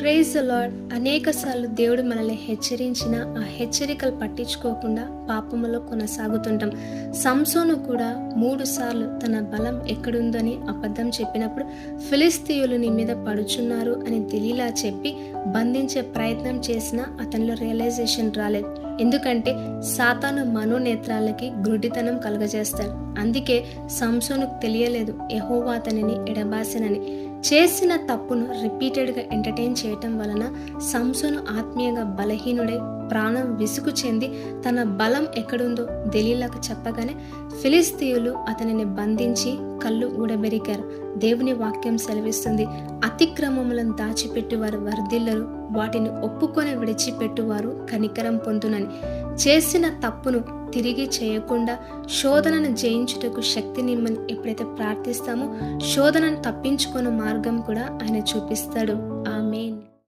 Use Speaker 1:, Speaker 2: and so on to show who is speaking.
Speaker 1: Praise the lord. అనేకసార్లు దేవుడు మనల్ని హెచ్చరించిన ఆ హెచ్చరికలు పట్టించుకోకుండా పాపములో కొనసాగుతుంటాం. సంసోను కూడా 3 సార్లు తన బలం ఎక్కడుందని అబద్ధం చెప్పినప్పుడు ఫిలిస్తీయులు నీ మీద పడుచున్నారు అని దెలీలా చెప్పి బంధించే ప్రయత్నం చేసినా అతనిలో రియలైజేషన్ రాలేదు. ఎందుకంటే సాతాను మనోనేత్రాలకి గుడ్డితనం కలుగజేస్తాడు. అందుకే సంసోనుకు తెలియలేదు యెహోవా అతనిని ఎడబాసెనని. చేసిన తప్పును రిపీటెడ్గా ఎంటర్టైన్ చేయటం వలన సంసోను ఆత్మీయంగా బలహీనుడై ప్రాణం విసుగు చెంది తన బలం ఎక్కడుందో దెలీలాకు చెప్పగానే ఫిలిస్తీయులు అతనిని బంధించి కళ్ళు ఊడబెరికారు. దేవుని వాక్యం సెలవిస్తుంది, అతిక్రమములను దాచిపెట్టువారు వర్ధిల్లరు, వాటిని ఒప్పుకొని విడిచిపెట్టువారు కనికరం పొందునని. చేసిన తప్పును తిరిగి చేయకుండా శోధనను జయించుటకు శక్తినిమ్మని ఎప్పుడైతే ప్రార్థిస్తామో శోధనను తప్పించుకునే మార్గం కూడా ఆయన చూపిస్తాడు. ఆమేన్.